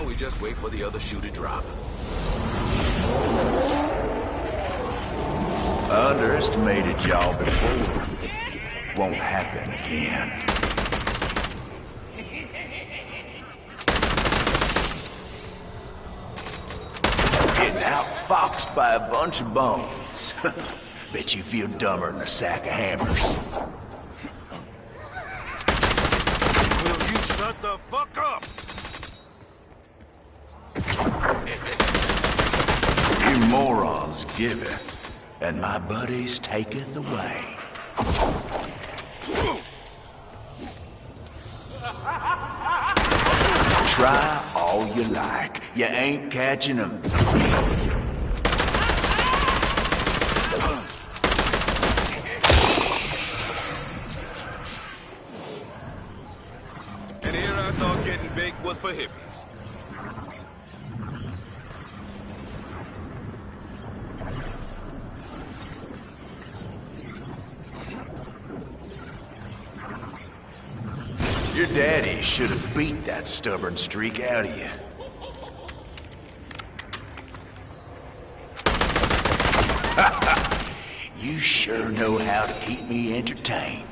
now we just wait for the other shoe to drop. I underestimated y'all before. Won't happen again. Getting outfoxed by a bunch of bones. Bet you feel dumber than a sack of hammers. Will you shut the fuck up? You morons giveth, and my buddies taketh away. Try all you like. You ain't catching them. And here I thought getting big was for hippies. Your daddy should have beat that stubborn streak out of you. You sure know how to keep me entertained.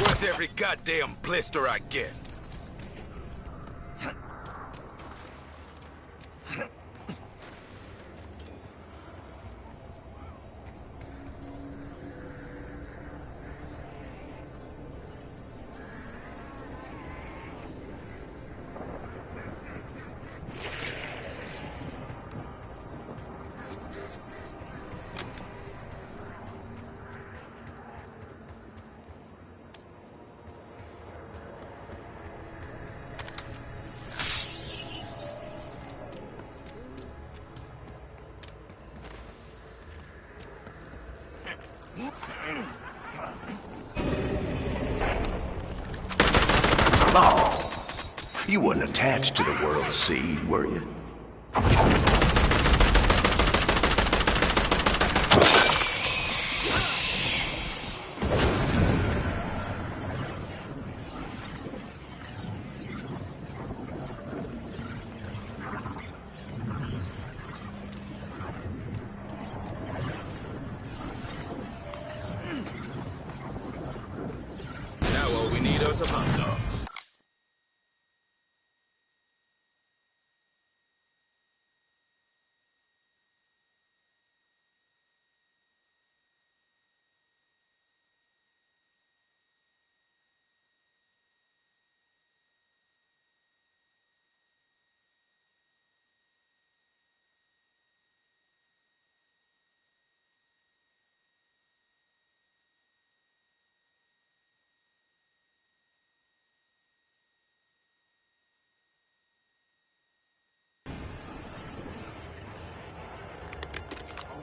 Worth every goddamn blister I get. Oh, you wasn't attached to the World Seed, were you? Now all we need are some hot dogs.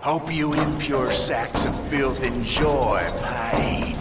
Hope you impure sacks of filth enjoy pain.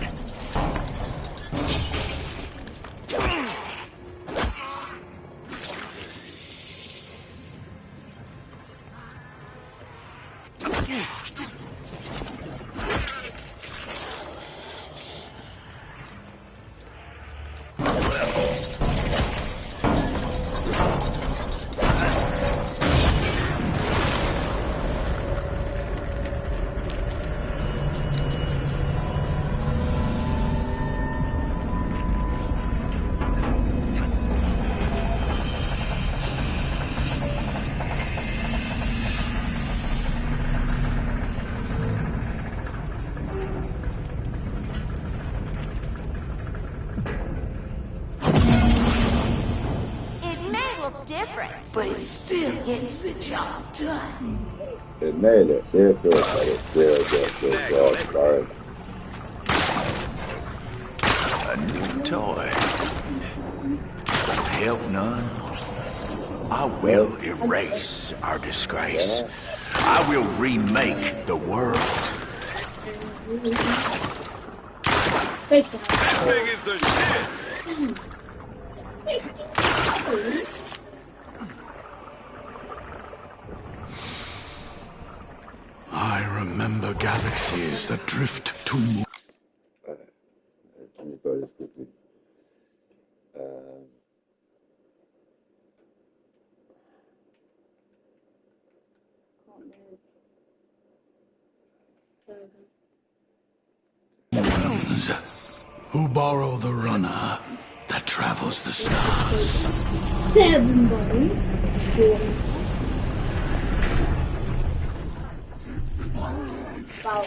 Different, but it still gets the job done. It made it different, but it still gets the job done. A new toy. Help none. I will erase our disgrace. I will remake the world. Wait, This thing is the shit. I remember galaxies that drift to moon. Let me go this quickly. Ones who borrow the runner that travels the stars. 7 bones. About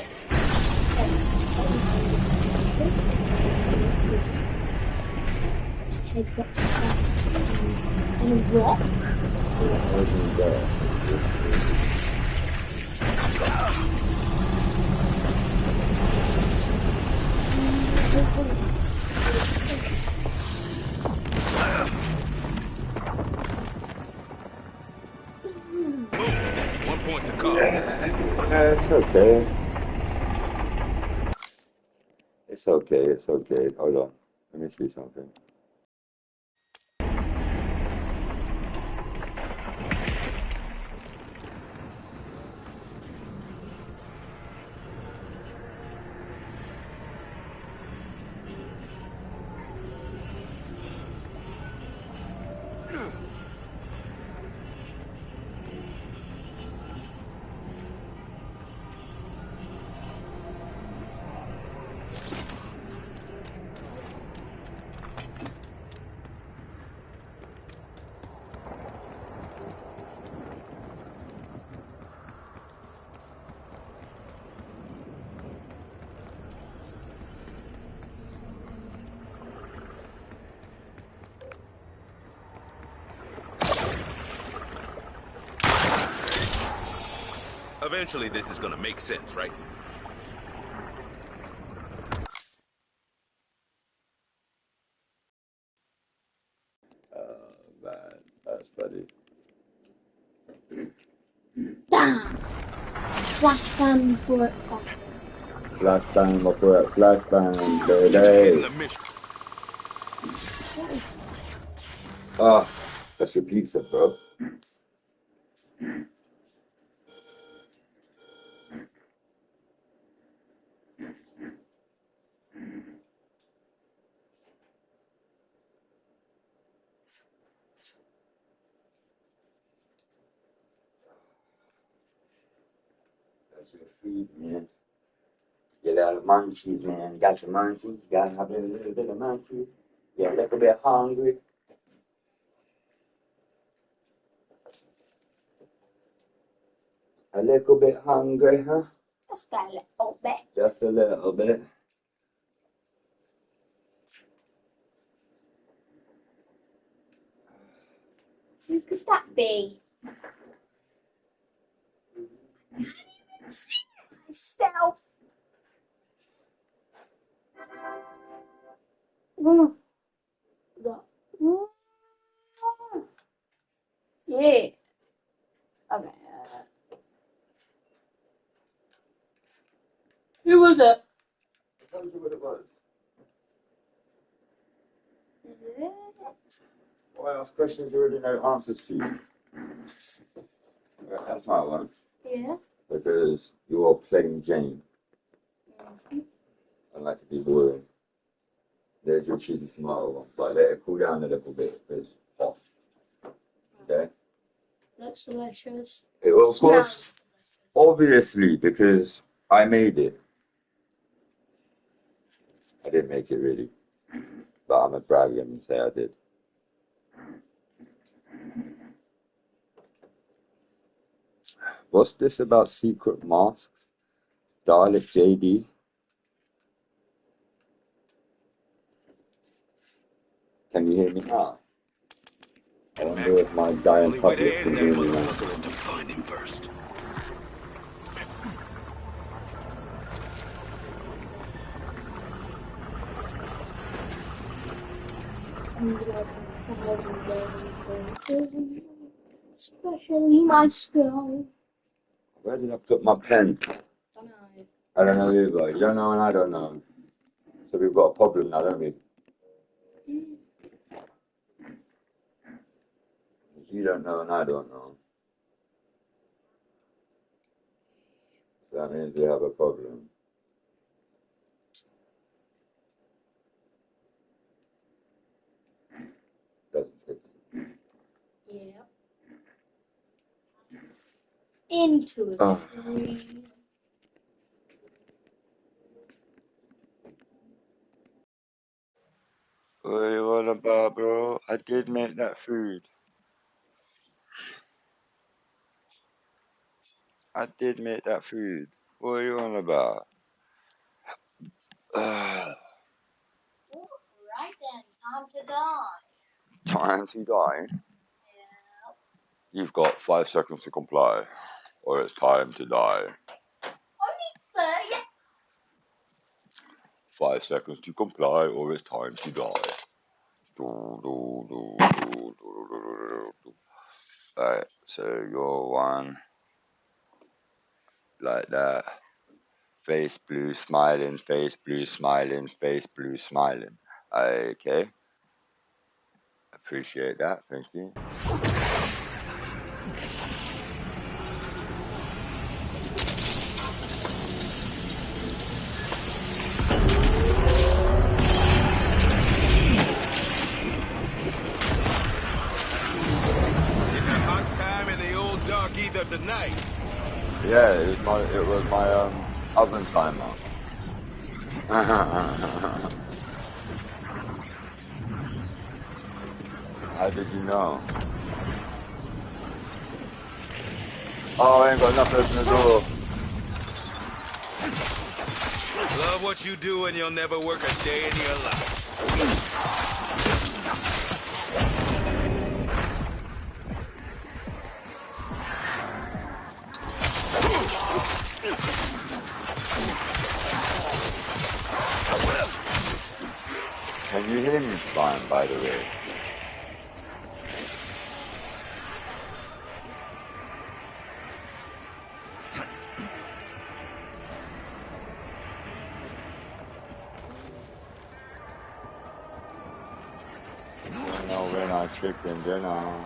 head got stuck in a rock. Boom. 1 point to call. It's okay. It's okay. It's okay. Hold on. Let me see something. Eventually, this is gonna make sense, right? Man, that's funny. Bam! Flashbang for it. Flashbang, before it. Flashbang, In baby. the mission. Ah, that's your pizza, bro. That's your food, man. Get out of munchies, man. You got your munchies. You gotta have a little bit of munchies. You're a little bit hungry. A little bit hungry, huh? Just a little bit. Just a little bit. Who could that be? Myself. Yeah. Okay. Who was it? I told you what it was. Why ask questions you already know answers to? Right, that's my one. Yeah. Because you're plain Jane. I like to be boring. There's your cheesy tomato one, but let it cool down a little bit. It's hot. Okay? That's delicious. It will cost, obviously, because I made it. I didn't make it really, but I'm gonna brag and say I did. What's this about secret masks? Dalek JD. Can you hear me now? I wonder if my dying Only way to public can end that hear me now. motherfucker is to find him first. Especially my skull. Where did I put my pen? Don't know. I don't know either. You don't know and I don't know. So we've got a problem now, don't we? You don't know and I don't know. So that means we have a problem. Doesn't it? Yeah. Into the Oh. tree. What are you on about, bro? I did make that food. I did make that food. What are you on about? Right then, time to die. Time to die? Yeah. You've got 5 seconds to comply, or it's time to die. Only 30. 5 seconds to comply, or it's time to die. Alright, so you're one, like that. Face blue, smiling, face blue, smiling, face blue, smiling. Okay. Appreciate that, thank you. It's a hot time in the old dark ether tonight. Yeah, it was my oven timer. How did you know? Oh, I ain't got enough to open the door. Love what you do and you'll never work a day in your life. Can you hear me fine, by the way? No, we're not chicken dinner.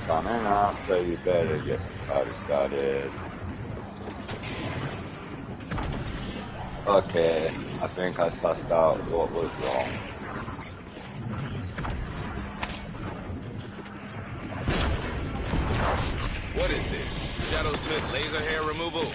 Coming up, so you better get the party started. Okay, I think I sussed out what was wrong. What is this? Shadow Smith laser hair removal?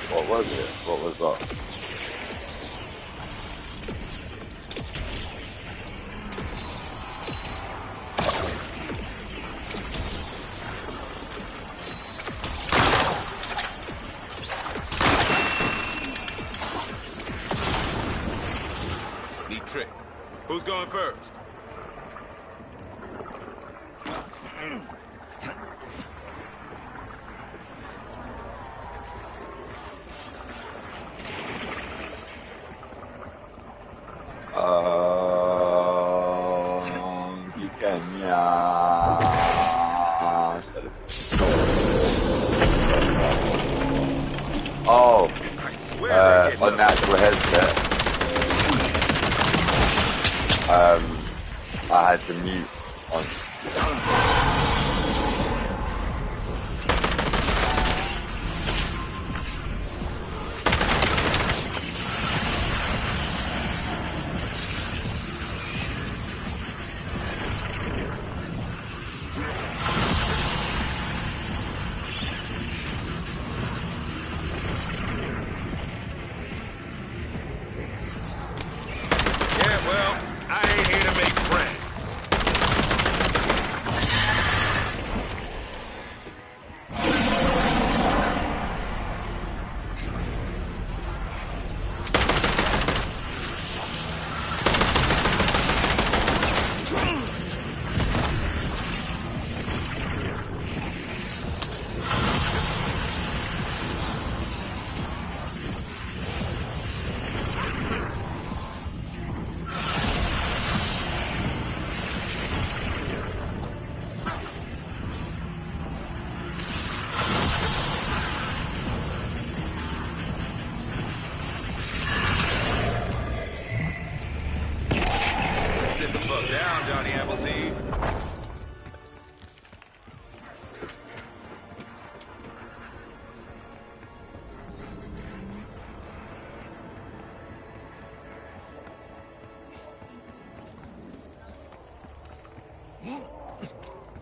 What was it? What was that? Neat trick. Who's going first? You can, yeah. Oh, unnatural headset. I had to mute on.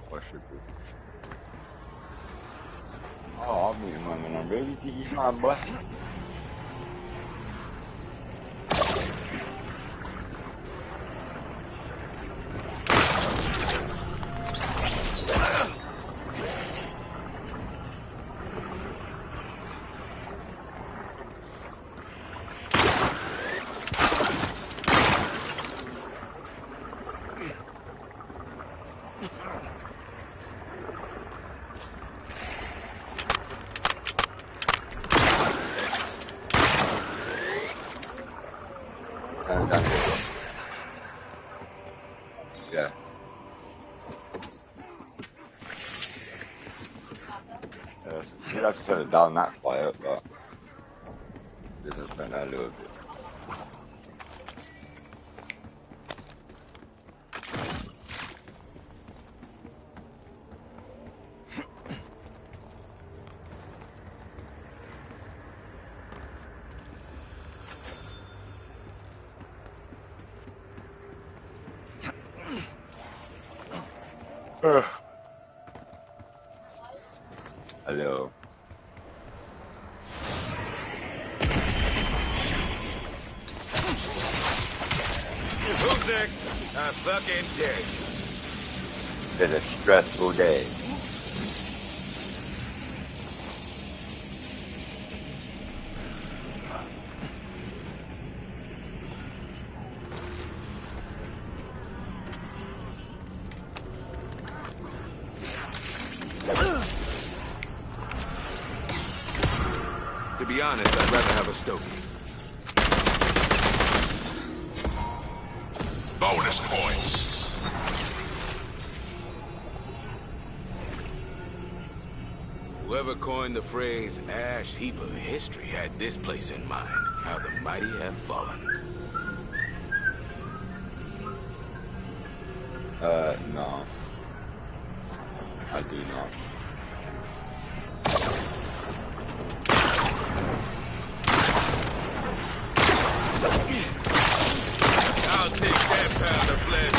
What should be? Oh, I'll meet him when I'm ready to eat my boy. Yeah. You'd have to turn it down that quiet, but just turn that a little bit. Hello. Who's next? I fucking dare you. It's been a stressful day. To be honest, I'd rather have a stogie. Bonus points. Whoever coined the phrase ash heap of history had this place in mind. How the mighty have fallen. No. I do not. I'll take that pound of flesh.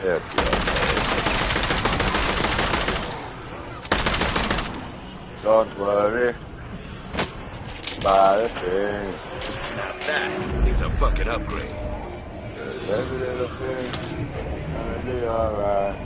Yeah. Don't worry about a thing. Now that is a fucking upgrade. Every little thing gonna be alright.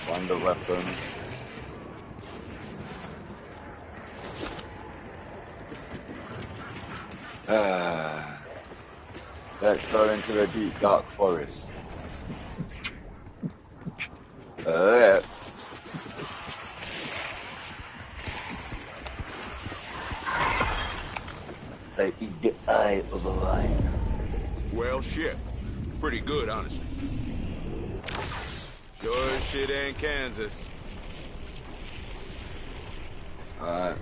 Wonder weapons. Let's go into the deep dark forest. Yeah. I eat the eye of a lion. Well, shit. Pretty good, honestly. Sure as shit ain't Kansas. Hello.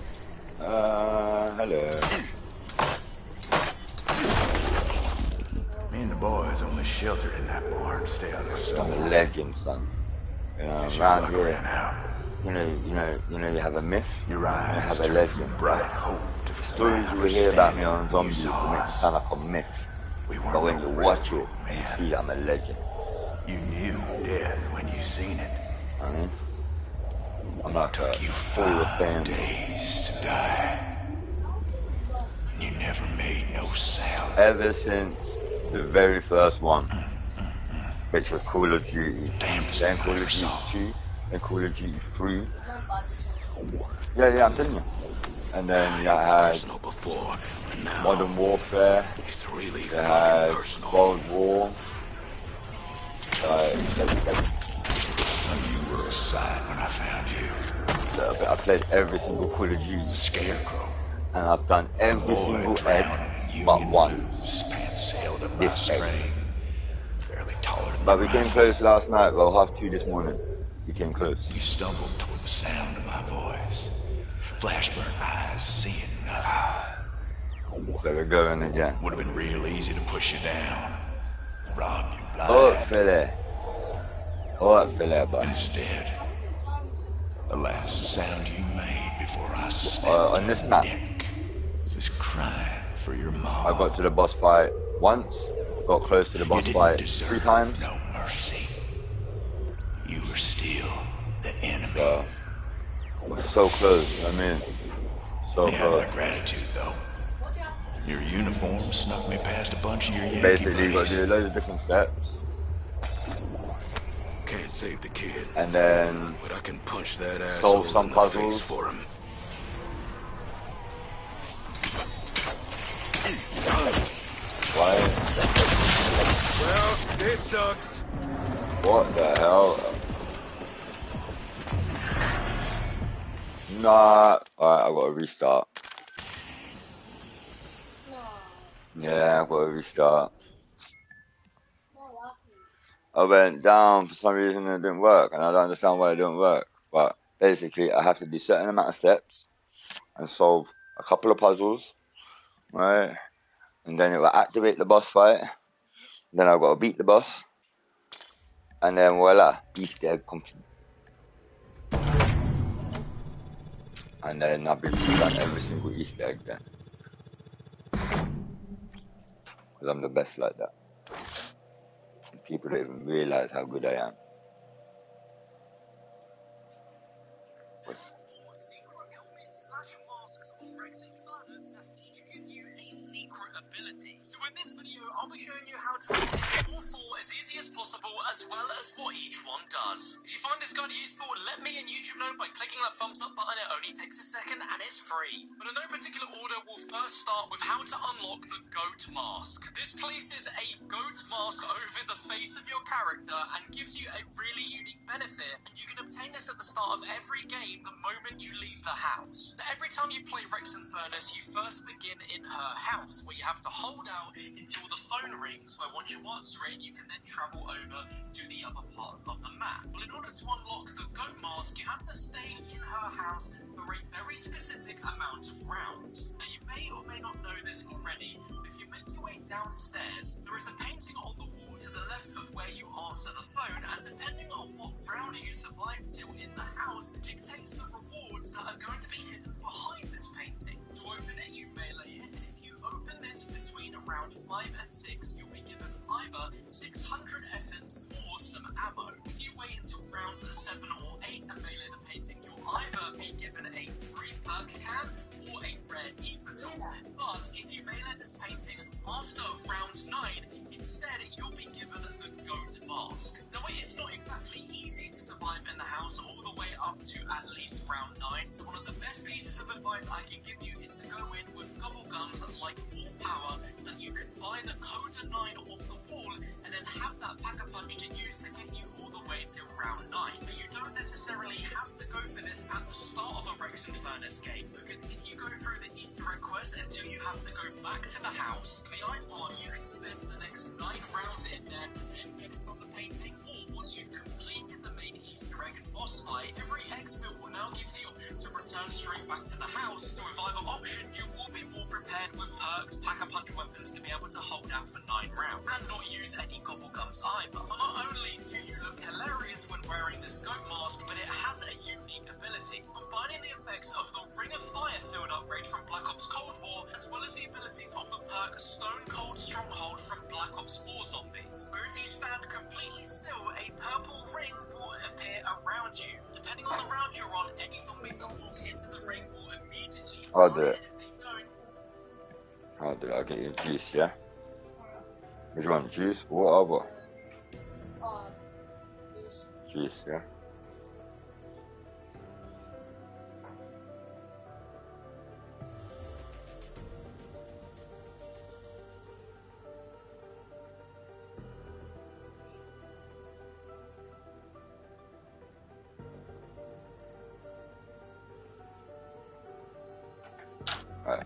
Me and the boys only sheltered in that barn to stay out of the I'm storm. a legend, son. You know, Guess your around luck here, ran out. you have a myth. Your You eyes have a turned legend. from bright hope to Stories flat you will hear about me on understanding. zombies You will saw make it us. sound like a myth. We But weren't when no you watch it, railroad you man. see I'm a legend. You knew death when you seen it. I mean, I'm like Took you full of 5 fame. days to die. And you never made no sound. Ever since the very first one, which was Call of Duty, Damnedest then thing I Call ever of Duty saw. 2, then Call of Duty 3. My body's Yeah, I'm telling you. And then you It was had personal before, but now Modern Warfare, it's really you fucking had personal. World War. You were a sight when I found you. I played every single Call of Duty, Scarecrow. and I've done every Boy single drowning egg in but Union one. blues. Pants sailed up by This egg. string. Barely taller than But the we came rifle. close last night, well, 2:30 this morning. We came close. You stumbled toward the sound of my voice. Flashburn eyes seeing nothing. So we're going again. Would have been real easy to push you down. Rob you blind. Alright, but Instead, the last sound you made before I on snapped this your map. neck was crying for your mom. I got to the boss fight once, got close to the You boss didn't fight deserve 3 times. no mercy. You were still the enemy. So, we're so close, I mean, so You had my close. gratitude, though. Your uniform snuck me past a bunch of your Yankee Basically, you got buddies. to do loads of different steps, Can't save the kid, and then but I can punch that asshole solve some in the face puzzles. for him. why? Well, this sucks. What the hell? Nah. Alright, I gotta restart. Yeah, I gotta restart. I went down for some reason and it didn't work, and I don't understand why it didn't work. But basically, I have to do a certain amount of steps and solve a couple of puzzles, right? And then it will activate the boss fight. Then I've got to beat the boss, and then voila, Easter egg complete. And then I've been done every single Easter egg then, because I'm the best like that. And people don't even realize how good I am. So in this video, I'll be showing you how to obtain all 4 as easy as possible, as well as what each one does. If you find this guide useful, let me and YouTube know by clicking that thumbs up button. It only takes a second and it's free. But in no particular order, we'll first start with how to unlock the goat mask. This places a goat mask over the face of your character and gives you a really unique benefit, and you can obtain this at the start of every game the moment you leave the house. So every time you play Rex and Furnace, you first begin in her house, where you have to hold out until the phone rings, where once you answer it, you can then travel over to the other part of the map. Well, in order to unlock the goat mask, you have to stay in her house for a very specific amount of rounds. Now, you may or may not know this already, but if you make your way downstairs, there is a painting on the wall to the left of where you answer the phone, and depending on what round you survive till in the house, dictates the rewards that are going to be hidden behind this painting. To open it, you melee it, and if you open this between around 5 and 6, you'll be given either 600 essence or some ammo. If you wait until rounds 7 or 8 and melee the painting, you'll either be given a free perk can or a rare epital. But if you melee this painting after round 9, instead you'll be given the goat mask. Now it's not exactly easy to survive in the house all the way up to at least round 9, so one of the best pieces of advice I can give you is to go in with gobble gums like War Power that you can buy the Coda 9 off the wall and then have that pack-a-punch to use to get you all the way till round 9. But you don't necessarily have to go for this at the start of a Rex and Furnace game, because if you go through the Easter egg quest until you have to go back to the house, for the iPod you can spend the next 9 rounds in there to then get it from the painting, or once you've completed the main Easter egg and boss fight, every exfil will now give the option to return straight back to the house, so with either option you will be more prepared with perks, pack-a-punch weapons to be able to hold out for 9 rounds, and not use any gobble gums either. But not only do you look hilarious when wearing this goat mask, but it has a unique ability, combining the effects of the Ring of Fire field upgrade from Black Ops Cold War, as well as the abilities of the perk Stone Cold Stronghold from Black Ops 4 Zombies, where if you stand completely still, a purple ring will appear around you. Depending on the round you're on, any zombies that walk into the ring will immediately I'll die, do it. and if they don't, I'll do it. I'll get you juice, yeah? Which one? Juice? Water? What? Juice, yeah? Alright.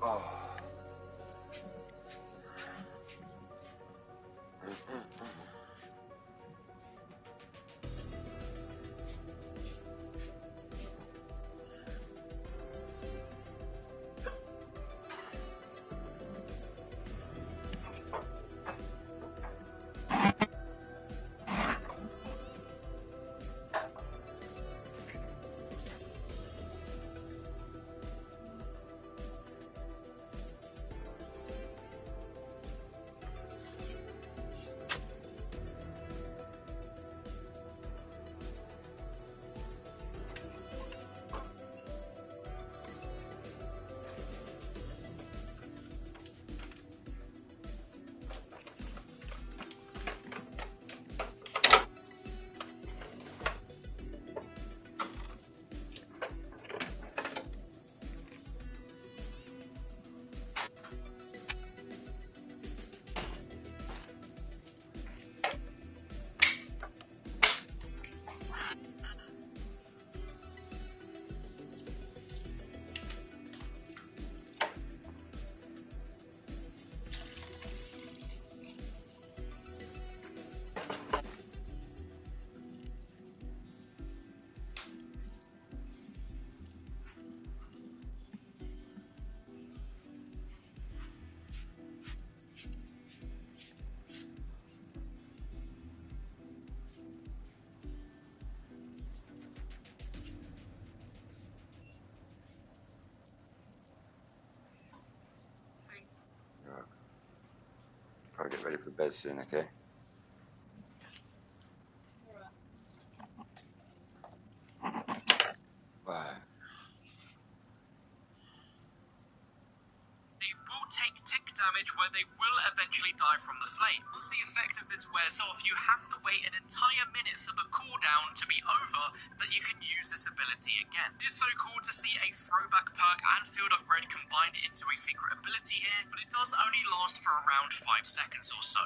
Oh. Gotta get ready for bed soon, okay? Right. they will take tick damage where they will eventually die from the flame. Once the effect of this wears off, you have to wait an entire minute for the cooldown to be over so that you can use this ability again. It is so cool to see a throwback perk and field upgrade combined into a secret ability here, but it does only last for around 5 seconds or so.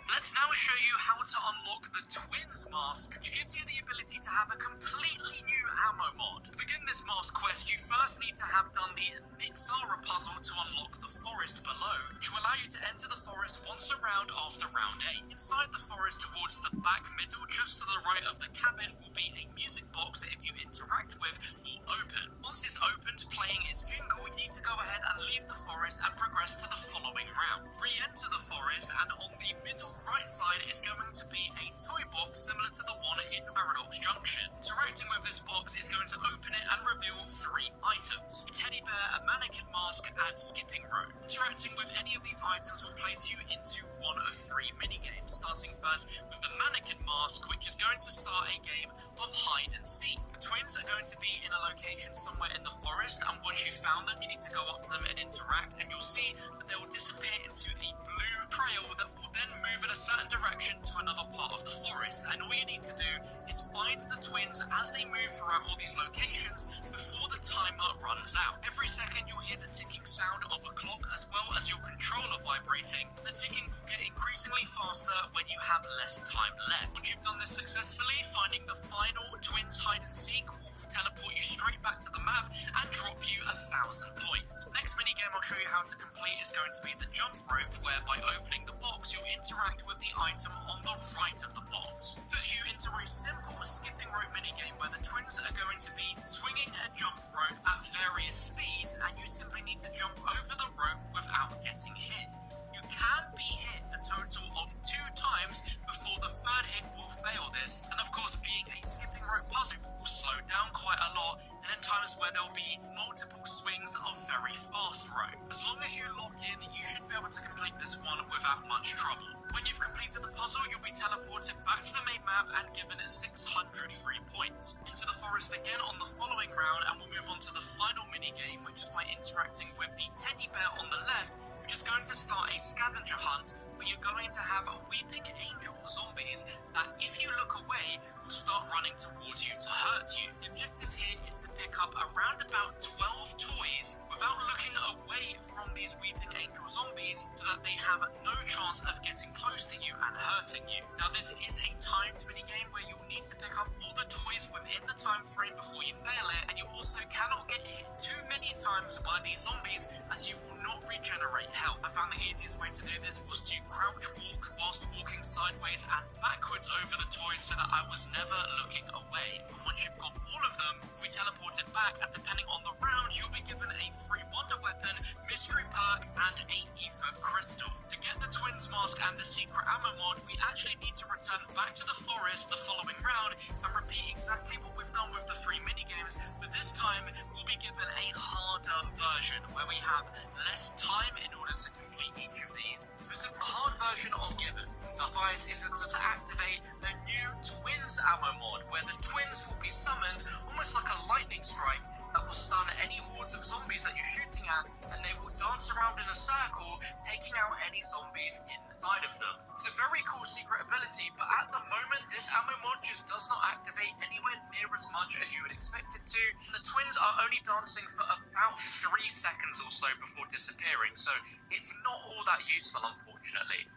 Let's now show you how to unlock the Twins mask, which gives you the ability to have a completely new ammo mod. To begin this mask quest, you first need to have done the Nixara puzzle to unlock the forest below, which will allow you to enter the forest once a round after round 8. Inside the forest towards the back middle, just to the right of the cabin, will be a music box that if you interact with, will open. Once it's opened, playing its jingle, you need to go ahead and leave the forest and progress to the following round. Re-enter the forest, and on the middle right side is going to be a toy box similar to the one in Paradox Junction. Interacting with this box is going to open it and reveal 3 items: a teddy bear, a mannequin mask, and skipping rope. Interacting with any of these items will place you into one of 3 minigames, starting first with the mannequin mask, which is going to start a game of hide and seek. The twins are going to be in a location somewhere in the forest, and once you've found them, you need to go up to them and interact, and you'll see that they will disappear into a blue trail that will then move in a certain direction to another part of the forest, and all you need to do is find the twins as they move throughout all these locations before the timer runs out. Every second you'll hear the ticking sound of a clock as well as your controller vibrating. The ticking will get increasingly faster when you have less time left. Once you've done this successfully, finding the final twins hide and seek will teleport you straight back to the map and drop you 1,000 points. Next minigame I'll show you how to complete is going to be the jump rope, where by opening the box you'll interact with the item on the right of the box. Put you into a simple skipping rope minigame where the twins are going to be swinging a jump rope at various speeds, and you simply need to jump over the rope without getting hit. You can be hit a total of 2 times before the third hit will fail this, and of course being a skipping rope puzzle will slow down quite a lot, and in times where there'll be multiple swings of very fast rope. As long as you lock in, you should be able to complete this one without much trouble. When you've completed the puzzle, you'll be teleported back to the main map and given 600 free points. Into the forest again on the following round, and we'll move on to the final minigame, which is by interacting with the teddy bear on the left, which is going to start a scavenger hunt where you're going to have weeping angel zombies that, if you look away, will start running towards you to hurt you. The objective here is to pick up around about 12 toys without looking away from these weeping angel zombies so that they have no chance of getting close to you and hurting you. Now this is a timed minigame where you'll need to pick up all the toys within the time frame before you fail it, and you also cannot get hit too many times by these zombies as you will not regenerate health. I found the easiest way to do this was to crouch walk whilst walking sideways and backwards over the toys so that I was never looking away. And once you've got all of them, we teleported back, and depending on the round, you'll be given a free wonder weapon, mystery perk, and a ether crystal. To get the twins mask and the secret ammo mod, we actually need to return back to the forest the following round and repeat exactly what we've done with the 3 minigames, but this time we'll be given a harder version where we have less time in order to complete each of these. Specifically, the hard version of Given. The advice is to activate the new Twins ammo mod, where the twins will be summoned almost like a lightning strike that will stun any hordes of zombies that you're shooting at, and they will dance around in a circle, taking out any zombies inside of them. It's a very cool secret ability, but at the moment this ammo mod just does not activate anywhere near as much as you would expect it to. The twins are only dancing for about 3 seconds or so before disappearing, so it's not all that useful, unfortunately.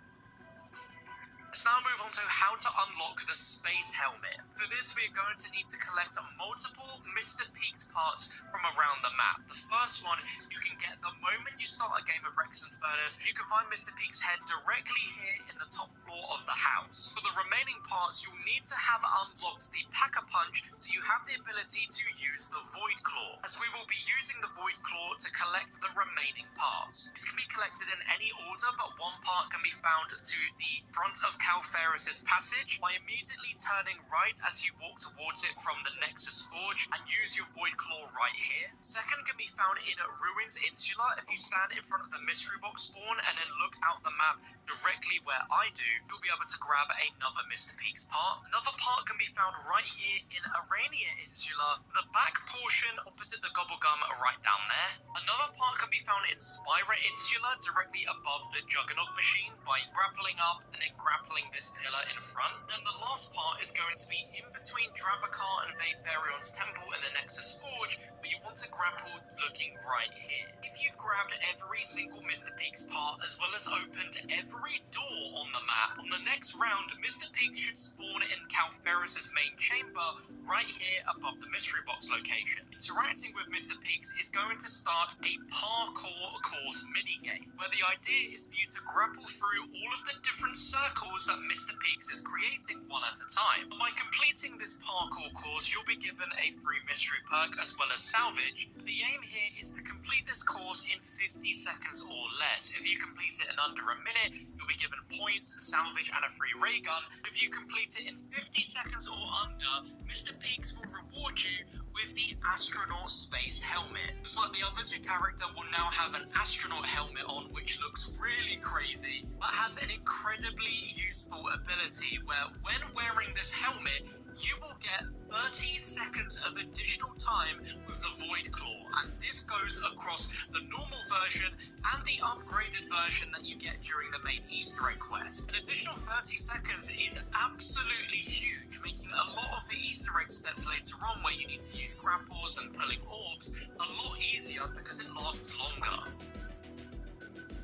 Let's now move on to how to unlock the space helmet. For this, we're going to need to collect multiple Mr. Peaks parts from around the map. The first one you can get the moment you start a game of Rex and Furnace. You can find Mr. Peaks' head directly here in the top floor of the house. For the remaining parts, you'll need to have unlocked the Pack-a-Punch, so you have the ability to use the Void Claw, as we will be using the Void Claw to collect the remaining parts. This can be collected in any order, but one part can be found to the front of Cal Ferris's passage by immediately turning right as you walk towards it from the Nexus Forge and use your Void Claw right here. Second can be found in Ruins Insula. If you stand in front of the mystery box spawn and then look out the map directly where I do, you'll be able to grab another Mr. Peaks part. Another part can be found right here in Arania Insula, the back portion opposite the Gobblegum right down there. Another part can be found in Spira Insula, directly above the Juggernaut machine, by grappling up and then grappling this pillar in front. Then the last part is going to be in between Drabakar and Vaetharion's temple and the Nexus Forge, but you want to grapple looking right here. If you've grabbed every single Mr. Peaks part as well as opened every door on the map, on the next round Mr. Peaks should spawn in Cal Ferris's main chamber right here above the mystery box location. Interacting with Mr. Peaks is going to start a parkour course minigame, where the idea is for you to grapple through all of the different circles that Mr. Peaks is creating one at a time. By completing this parkour course, you'll be given a free mystery perk as well as salvage. The aim here is to complete this course in 50 seconds or less. If you complete it in under a minute, you'll be given points, salvage, and a free ray gun. If you complete it in 50 seconds or under, Mr. Peaks will reward you with the astronaut space helmet. Just like the others, your character will now have an astronaut helmet on, which looks really crazy, but has an incredibly useful ability where when wearing this helmet, you will get 30 seconds of additional time with the Void Claw, and this goes across the normal version and the upgraded version that you get during the main Easter egg quest. An additional 30 seconds is absolutely huge, making a lot of the Easter egg steps later on where you need to use grapples and pulling orbs a lot easier because it lasts longer.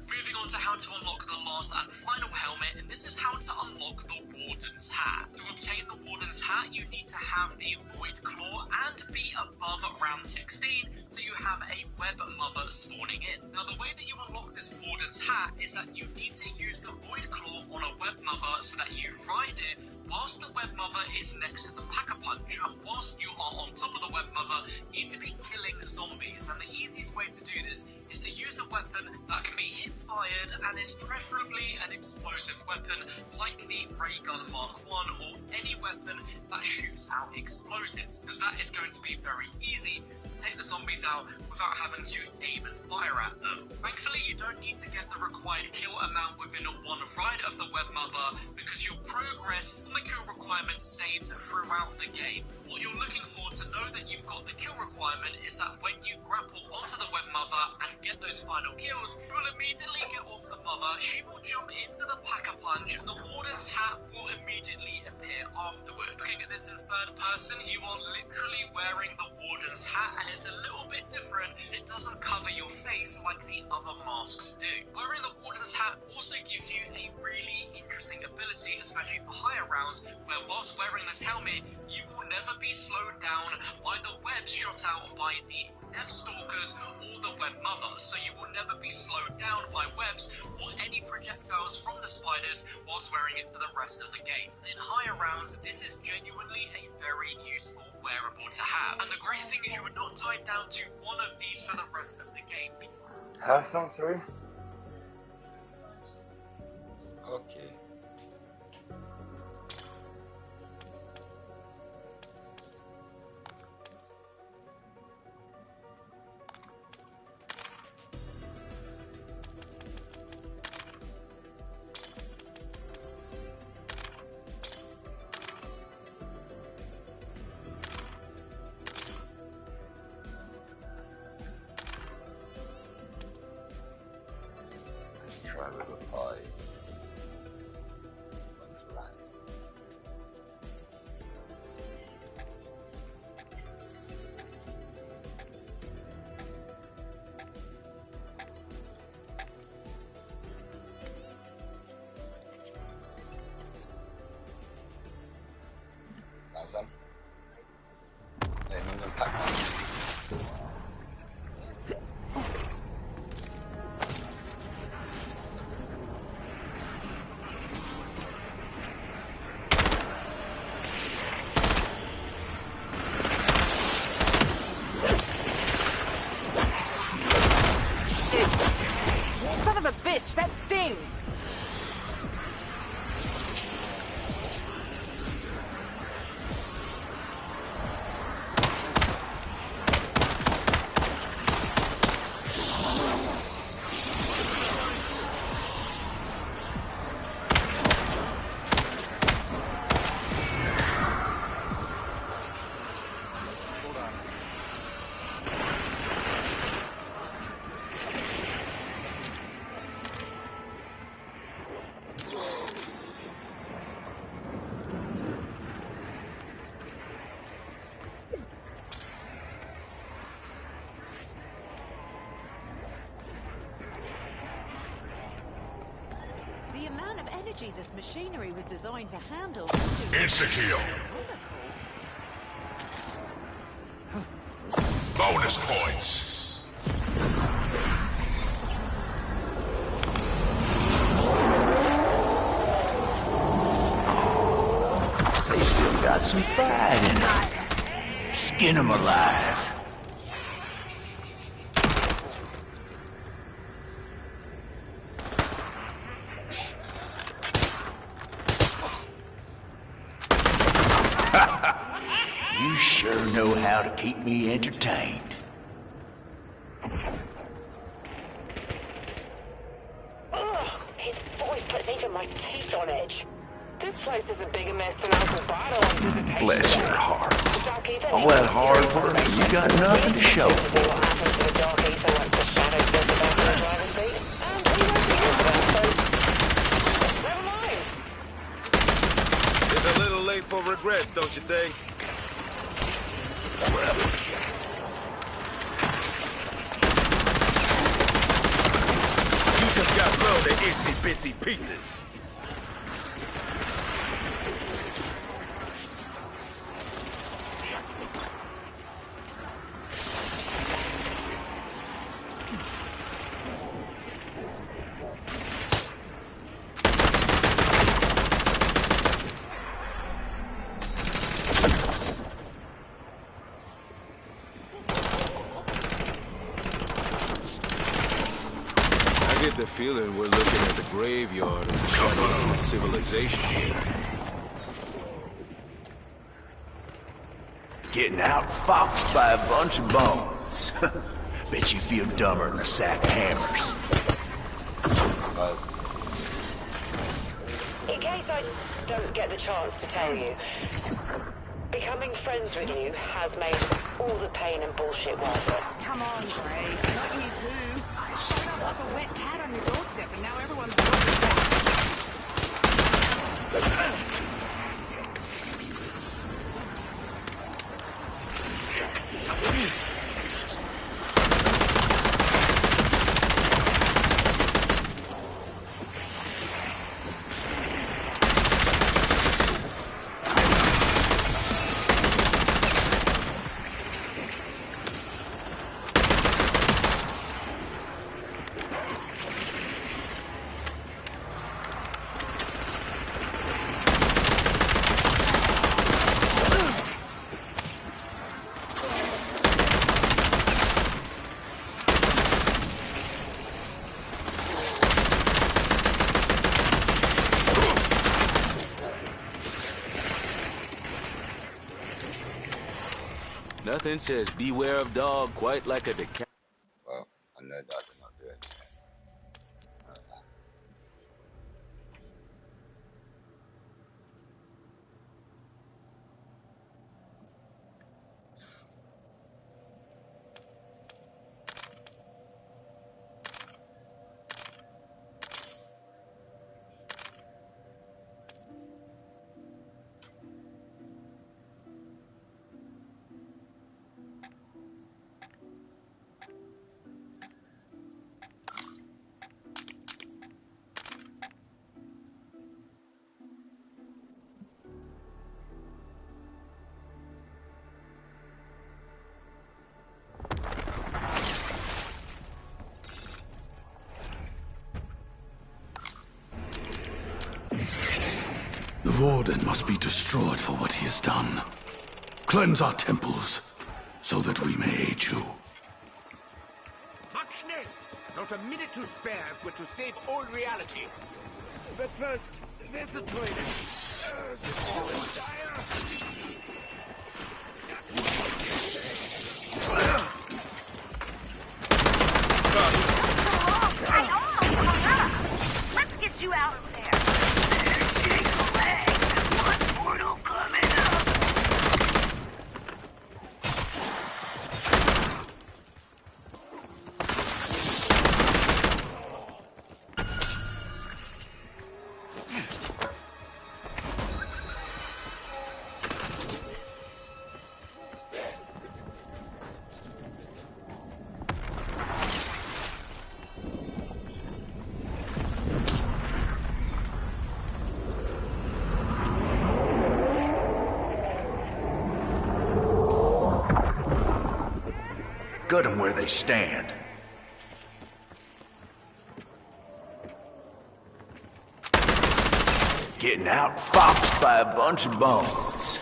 Moving on to how to unlock the last and final helmet, and this is how to unlock the Warden's Hat. To obtain the Warden's Hat, you need to have the Void Claw and be above round 16, so you have a Web Mother spawning in. Now, the way that you unlock this Warden's Hat is that you need to use the Void Claw on a Web Mother so that you ride it whilst the Web Mother is next to the Pack-a-Punch, and whilst you are on top of the Web Mother, you need to be killing zombies, and the easiest way to do this is to use a weapon that can be hip-fired and is preferably an explosive weapon like the Ray Gun Mark 1 or any weapon that shoots out explosives, because that is going to be very easy to take the zombies out without having to aim and fire at them. Thankfully, you don't need to get the required kill amount within one ride of the Web Mother, because your progress on the kill requirement saves throughout the game. What you're looking for to know that you've got the kill requirement is that when you grapple onto the Web Mother and get those final kills, you will immediately get off the Mother, she will jump into the Pack-a-Punch, and the Warden's Hat will immediately appear afterward. Looking at this in third person, you are literally wearing the Warden's Hat, and it's a little bit different because it doesn't cover your face like the other masks do. Wearing the Warden's Hat also gives you a really interesting ability, especially for higher rounds, where whilst wearing this helmet, you will never be slowed down by the webs shot out by the Deathstalkers or the Web Mother, so you will never be slowed down by webs or any projectiles from the spiders whilst wearing it for the rest of the game. In higher rounds, this is genuinely a very useful wearable to have, and the great thing is you are not tied down to one of these for the rest of the game. How song, sorry? Okay. Try with a pie. Thanks, Sam. Yeah, I'm gonna pack one. Son of a bitch, that stings! This machinery was designed to handle. Insta-kill. Bonus points. They still got some fight in them. Skin them alive. You sure know how to keep me entertained. Ugh, his voice puts even my teeth on edge. This place is a bigger mess than Uncle Bardo on visitation. Bless your heart. All that hard work, you got nothing to show for it. What happened to the Dark Ether once the shadow said about the driver's seat? And he won't be here for that, so... Never mind. It's a little late for regrets, don't you think? You just got blown to itsy-bitsy pieces. I get the feeling we're looking at the graveyard of civilization here. Getting outfoxed by a bunch of bones. Bet you feel dumber than a sack of hammers. In case I don't get the chance to tell you, becoming friends with you has made all the pain and bullshit worth it. Come on, Gray. Not you too. I showed up like a wet cat on your doorstep and now everyone's looking back. Nothing says beware of dog quite like a deca- Well, I know that I did not do it. The Warden must be destroyed for what he has done. Cleanse our temples, so that we may aid you. March schnell! Not a minute to spare if we're to save all reality. But first, there's the toilet. I almost hung up. Let's get you out of there. Shake a leg. One portal coming up. Gut 'em where they stand. Getting outfoxed by a bunch of bones.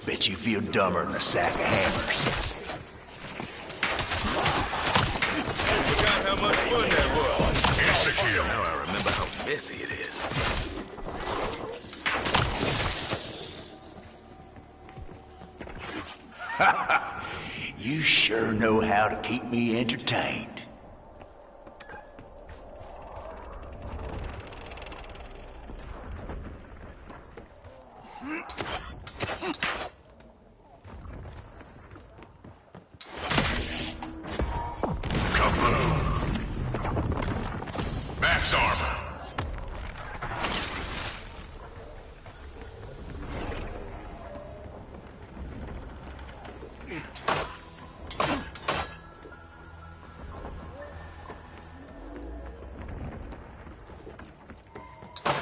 Bet you feel dumber than a sack of hammers. Forgot how much fun that was. Now I remember how messy it is. You sure know how to keep me entertained.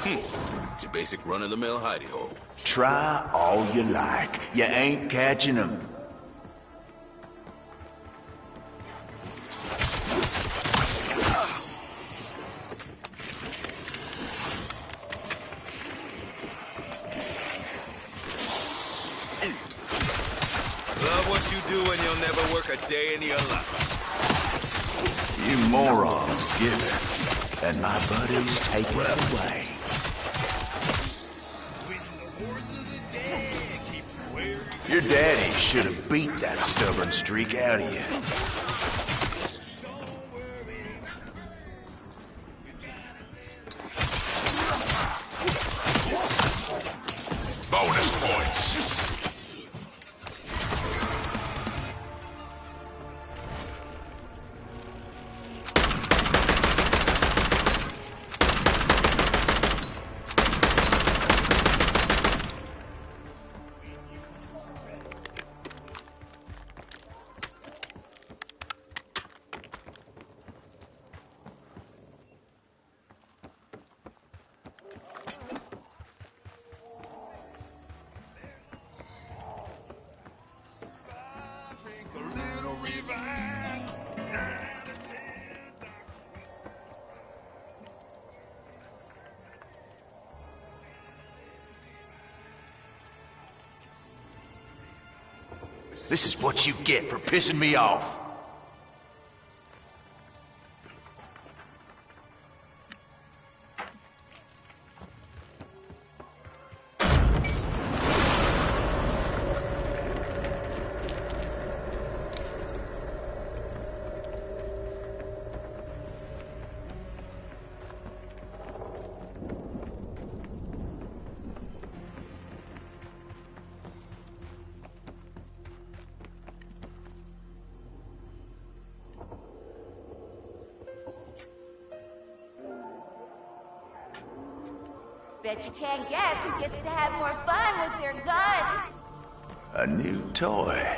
It's your basic run-of-the-mill hidey hole. Try all you like. You ain't catching them. Love what you do and you'll never work a day in your life. You morons give it, and my buddies take it away. Your daddy should have beat that stubborn streak out of you. Bonus points. This is what you get for pissing me off. Bet you can't guess who gets to have more fun with their gun. A new toy.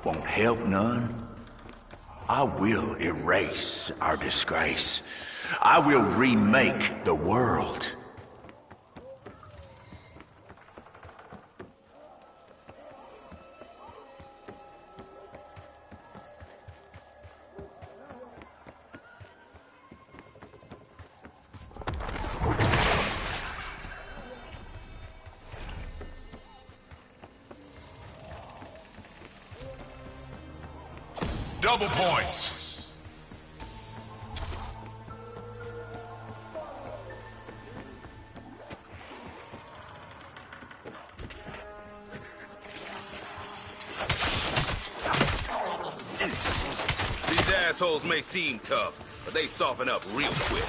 Won't help none. I will erase our disgrace. I will remake the world. Double points. These assholes may seem tough, but they soften up real quick.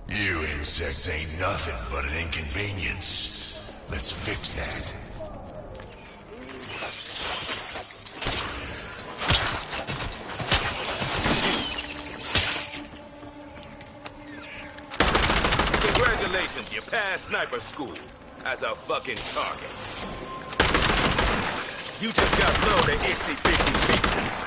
You insects ain't nothing but an inconvenience. Let's fix that. You passed sniper school as a fucking target. You just got blown to itsy-bitsy pieces.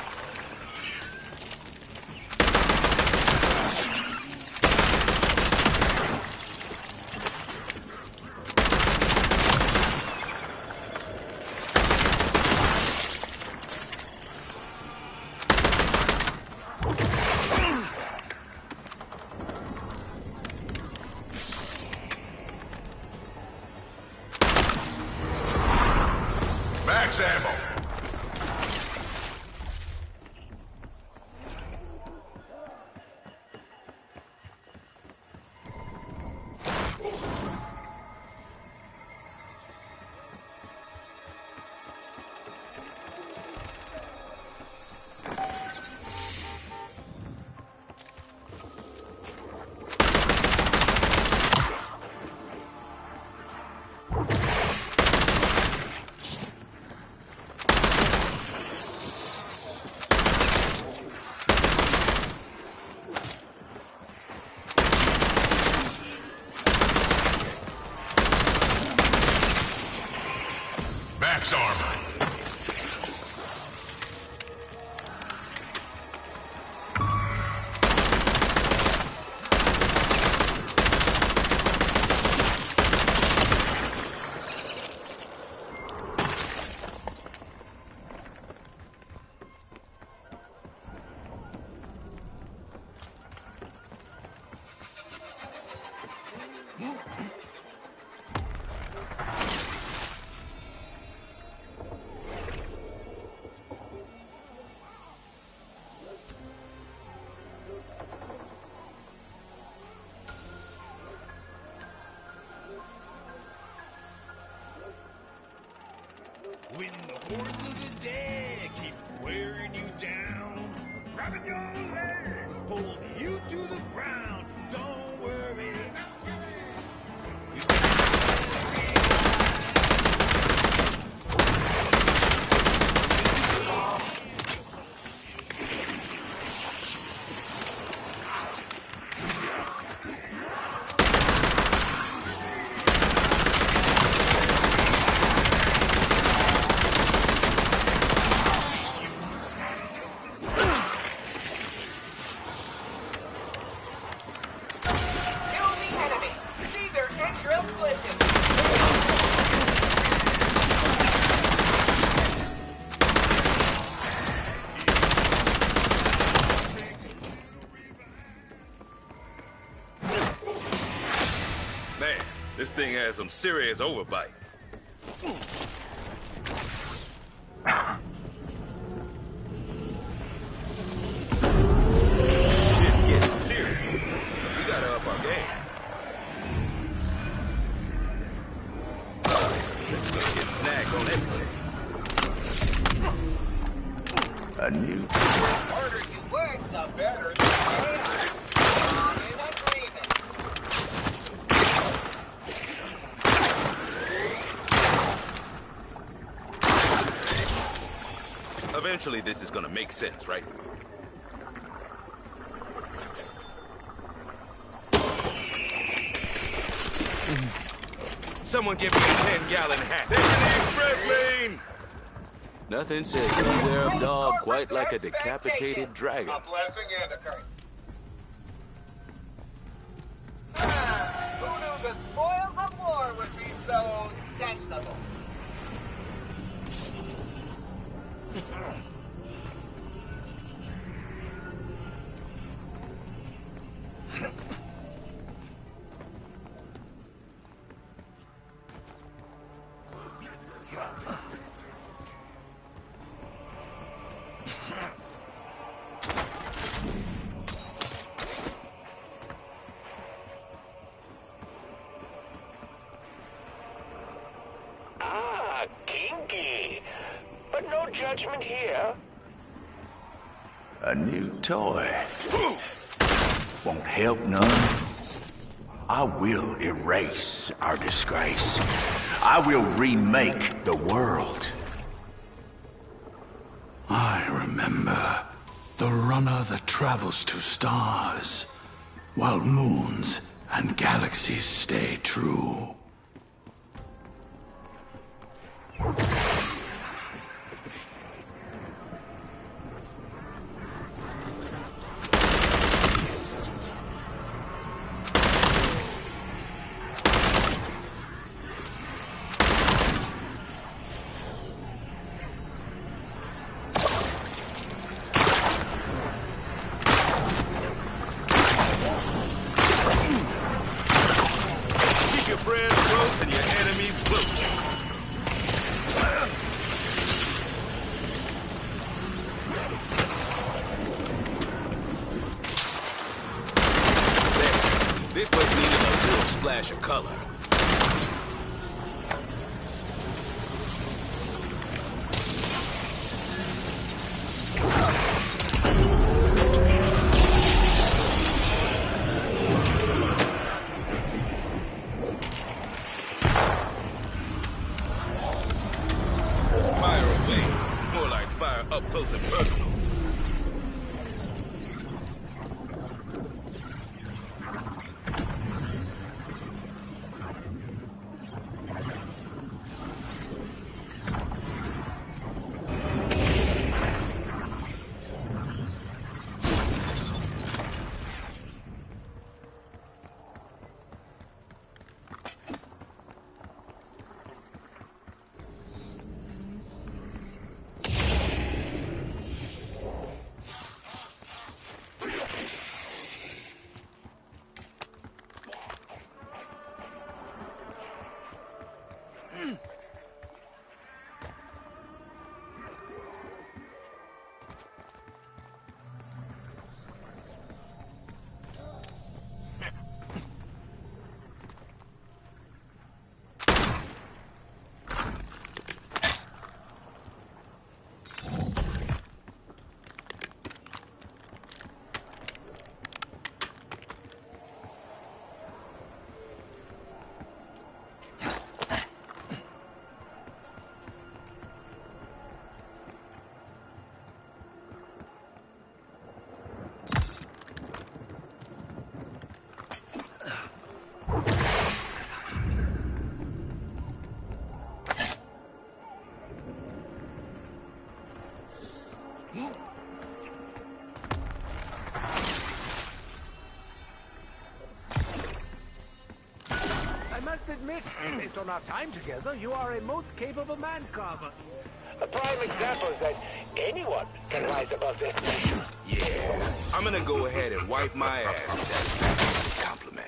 Max ammo. Max armor. When the hordes of the dead keep wearing you down, grabbing your legs, pull you to the ground, don't worry. Man, this thing has some serious overbite. Shit's getting serious. We gotta up our game. This is gonna get snagged on everything. A new... The harder you work, the better you are. I'm in agreement. Eventually, this is gonna make sense, right? Someone give me a 10-gallon hat. Take the express lane! Nothing says beware of dog quite like a decapitated dragon. A blessing and a curse. Who knew the spoils of war would be so sensible? Ah, kinky. But no judgment here. A new toy. Won't help none. I will erase our disgrace. I will remake the world. I remember the runner that travels to stars, while moons and galaxies stay true. This place needed a real splash of color. Fire away. More like fire up close and personal. I must admit, based on our time together, you are a most capable man-carver. A prime example is that anyone can rise above their station. Yeah, I'm gonna go ahead and wipe my ass with that compliment.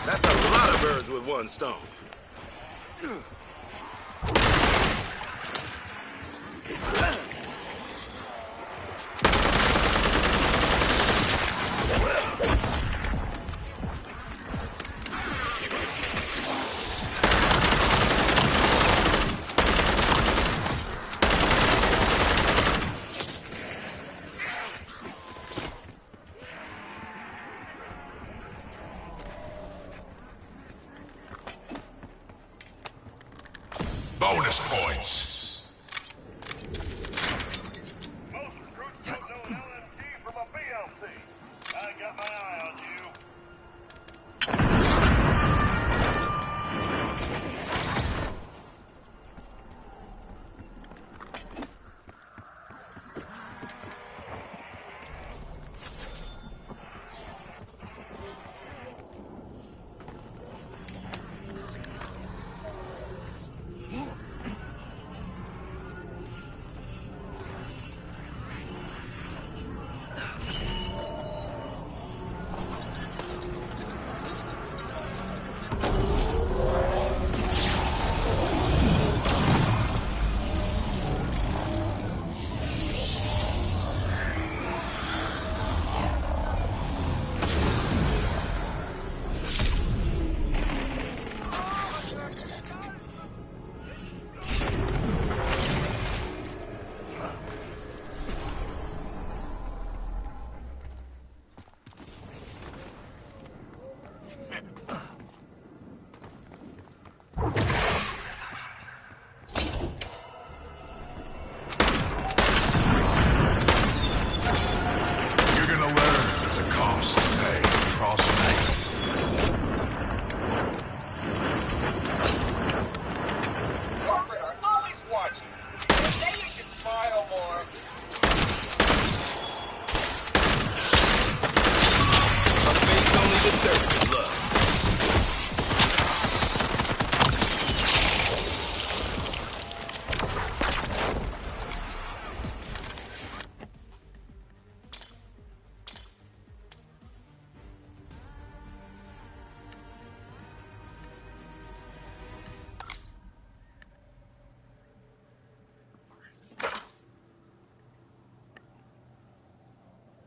That's a lot of birds with one stone. Bonus points.